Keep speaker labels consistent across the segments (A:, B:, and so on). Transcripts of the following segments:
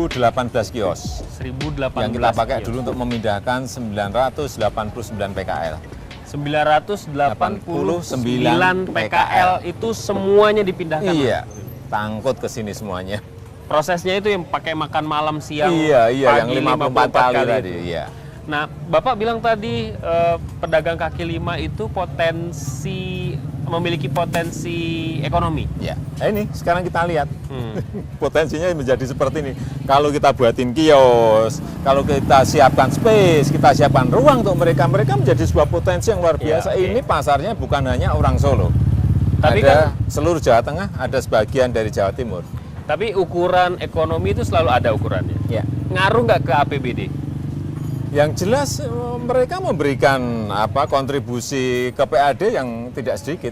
A: 1018 kios
B: 1018
A: yang kita pakai
B: kios.
A: dulu untuk memindahkan 989 PKL.
B: 989 PKL itu semuanya dipindahkan.
A: Iya, tangkut ke sini semuanya.
B: Prosesnya itu yang pakai makan malam siang.
A: Iya,
B: pagi,
A: yang 54 kali tadi.
B: itu.
A: Iya.
B: Nah, Bapak bilang tadi pedagang kaki lima itu memiliki potensi ekonomi.
A: Ya, ini sekarang kita lihat potensinya menjadi seperti ini. Kalau kita buatin kios, kalau kita siapkan space, kita siapkan ruang untuk mereka menjadi sebuah potensi yang luar biasa.
B: oke.
A: Ini pasarnya bukan hanya orang Solo,
B: Tapi
A: ada seluruh Jawa Tengah, ada sebagian dari Jawa Timur.
B: Tapi ukuran ekonomi itu selalu ada ukurannya.
A: Ya.
B: Ngaruh nggak ke APBD?
A: Yang jelas mereka memberikan kontribusi ke PAD yang tidak sedikit,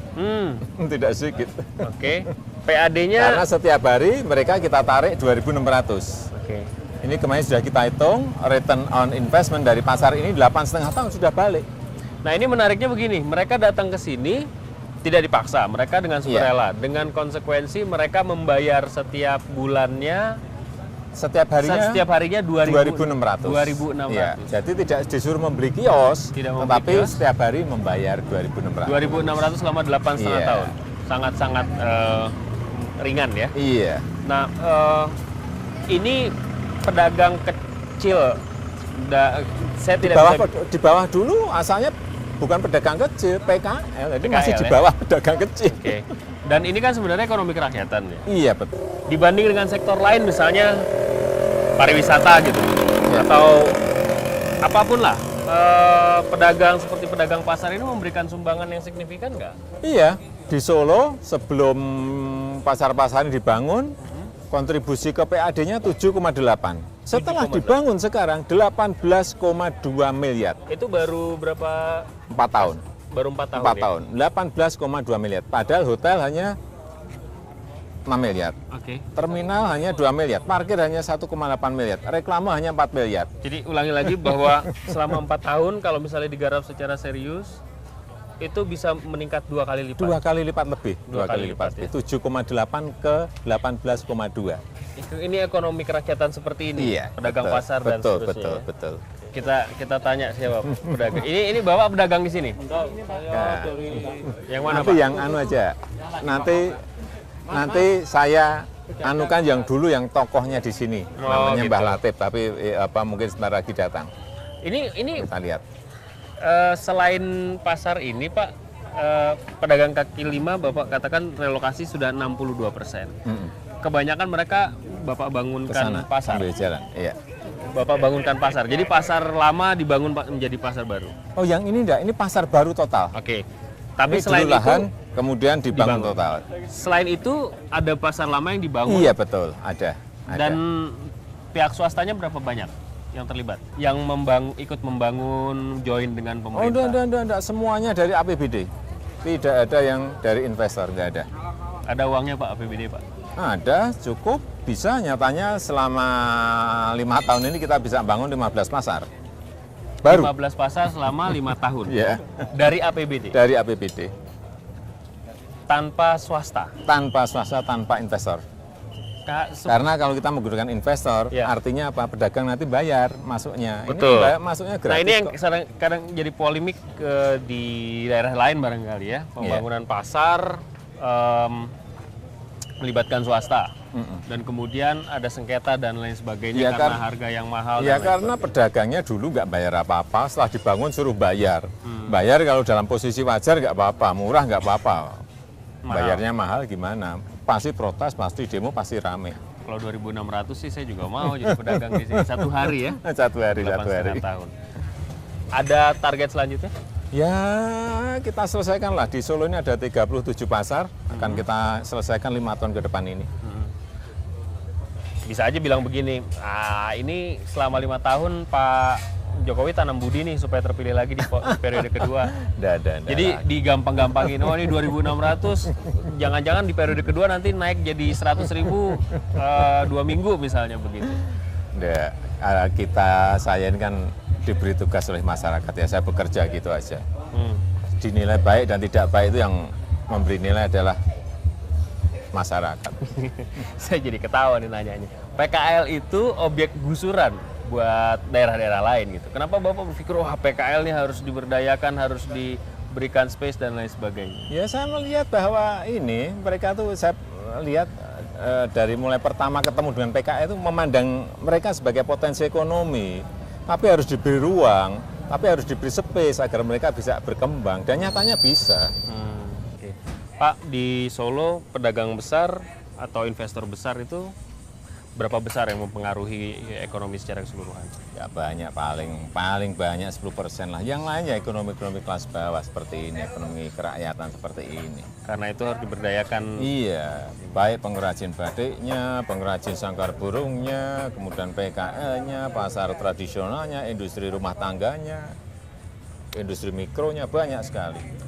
A: tidak sedikit.
B: Oke. PAD-nya.
A: Karena setiap hari mereka kita tarik 2.600.
B: Oke.
A: Ini kemarin sudah kita hitung, return on investment dari pasar ini 8,5 tahun sudah balik.
B: Nah, ini menariknya begini, mereka datang ke sini tidak dipaksa, mereka dengan sukarela, dengan konsekuensi mereka membayar setiap bulannya,
A: Setiap harinya
B: 2.600.
A: 2.600. Ya, jadi tidak disuruh membeli kios,
B: Tidak membeli
A: tetapi
B: kios.
A: setiap hari membayar 2.600.
B: 2.600 selama 8,5
A: Iya.
B: tahun. Sangat-sangat ringan ya.
A: Iya.
B: Nah, ini pedagang kecil, saya tidak bisa.
A: Di bawah dulu asalnya bukan pedagang kecil, PKL, jadi masih di
B: ya?
A: bawah pedagang kecil.
B: Oke. Dan ini kan sebenarnya ekonomi kerakyatan ya.
A: Iya, betul.
B: Dibanding dengan sektor lain misalnya pariwisata gitu, atau apapun lah, pedagang seperti pedagang pasar ini memberikan sumbangan yang signifikan nggak?
A: Iya, di Solo sebelum pasar-pasar ini dibangun, kontribusi ke PAD-nya 7,8. Setelah
B: 7,8.
A: dibangun sekarang 18,2 miliar.
B: Itu baru berapa?
A: 4 tahun.
B: Baru 4 tahun
A: 4
B: ya?
A: tahun. 18,2 miliar. Padahal hotel hanya 6 miliar.
B: Oke.
A: Terminal hanya 2 miliar. Parkir hanya 1,8 miliar. Reklame hanya 4 miliar.
B: Jadi ulangi lagi bahwa selama 4 tahun kalau misalnya digarap secara serius itu bisa meningkat 2 kali lipat.
A: 2 kali lipat lebih.
B: 2 kali lipat, ya.
A: 7,8 ke 18,2.
B: Ini ekonomi kerakyatan seperti ini,
A: Iya.
B: pedagang
A: betul,
B: pasar dan
A: betul,
B: seterusnya.
A: betul,
B: ya.
A: betul.
B: Kita tanya siapa pedagang. Ini Bapak pedagang di sini.
A: Ya.
B: Yang mana,
A: Nanti
B: Pak?
A: yang anu aja. Nanti saya anukan yang dulu yang tokohnya di sini. Namanya
B: gitu.
A: Mbah Latif, tapi mungkin sebentar lagi datang.
B: Ini
A: Kita lihat.
B: selain pasar ini, Pak, pedagang kaki lima Bapak katakan relokasi sudah 62%. Kebanyakan mereka Bapak bangunkan
A: Kesana,
B: pasar.
A: sambil jalan. Iya.
B: Bapak bangunkan pasar. Jadi pasar lama dibangun menjadi pasar baru.
A: Oh, yang ini enggak, ini pasar baru total.
B: Oke. Tapi
A: Ini
B: selain
A: dulu lahan,
B: itu,
A: kemudian dibangun
B: dibangun.
A: total.
B: selain itu ada pasar lama yang dibangun.
A: Iya, betul, ada.
B: Dan pihak swastanya berapa banyak yang terlibat? Yang ikut membangun, join dengan
A: Oh,
B: pemerintah?
A: enggak, semuanya dari APBD. Tidak ada yang dari investor, enggak ada.
B: Ada uangnya Pak APBD Pak?
A: Ada, cukup. Bisa, nyatanya selama 5 tahun ini kita bisa bangun 15 pasar. Baru.
B: 15 pasar selama 5 tahun.
A: Ya,
B: Dari APBD?
A: dari APBD.
B: Tanpa swasta?
A: Tanpa swasta, tanpa investor. Karena kalau kita menggunakan investor,
B: Ya.
A: artinya apa? Pedagang nanti bayar masuknya.
B: Betul.
A: Ini masuknya gratis.
B: Nah ini yang
A: kok.
B: kadang jadi polemik di daerah lain barangkali ya. Pembangunan pasar melibatkan swasta. Dan kemudian ada sengketa dan lain sebagainya
A: Ya,
B: karena harga yang mahal.
A: Ya
B: dan lain
A: karena pedagangnya dulu nggak bayar apa-apa, setelah dibangun suruh bayar. Bayar kalau dalam posisi wajar nggak apa-apa, murah nggak apa-apa. Bayarnya mahal gimana? Pasti protes, pasti demo, pasti rame.
B: Kalau 2.600 sih saya juga mau jadi pedagang di sini. 1 hari ya?
A: Satu hari.
B: 8,5 tahun. Ada target selanjutnya?
A: Ya kita selesaikan lah, di Solo ini ada 37 pasar, akan kita selesaikan 5 tahun ke depan ini.
B: Bisa aja bilang begini, ini selama 5 tahun Pak Jokowi tanam budi nih supaya terpilih lagi di periode kedua.
A: Nggak
B: Jadi
A: lah.
B: digampang-gampangin, oh ini 2.600, jangan-jangan di periode kedua nanti naik jadi 100.000 2 minggu misalnya begitu.
A: Nggak, saya ini kan diberi tugas oleh masyarakat ya, saya bekerja gitu aja. Dinilai baik dan tidak baik itu yang memberi nilai adalah masyarakat.
B: Saya jadi ketawa nih nanyanya. PKL itu objek gusuran buat daerah-daerah lain gitu. Kenapa Bapak berpikir, wah PKL ini harus diberdayakan, harus diberikan space dan lain sebagainya?
A: Ya saya melihat bahwa ini mereka tuh saya lihat dari mulai pertama ketemu dengan PKL itu memandang mereka sebagai potensi ekonomi, tapi harus diberi ruang, tapi harus diberi space agar mereka bisa berkembang dan nyatanya bisa.
B: Oke. Pak, di Solo pedagang besar atau investor besar itu berapa besar yang mempengaruhi ekonomi secara keseluruhan?
A: Ya banyak, paling banyak 10% lah. Yang lainnya ekonomi kelas bawah seperti ini, ekonomi kerakyatan seperti ini.
B: Karena itu harus diberdayakan.
A: Iya, baik pengrajin batiknya, pengrajin sangkar burungnya, kemudian PKL-nya, pasar tradisionalnya, industri rumah tangganya, industri mikronya banyak sekali.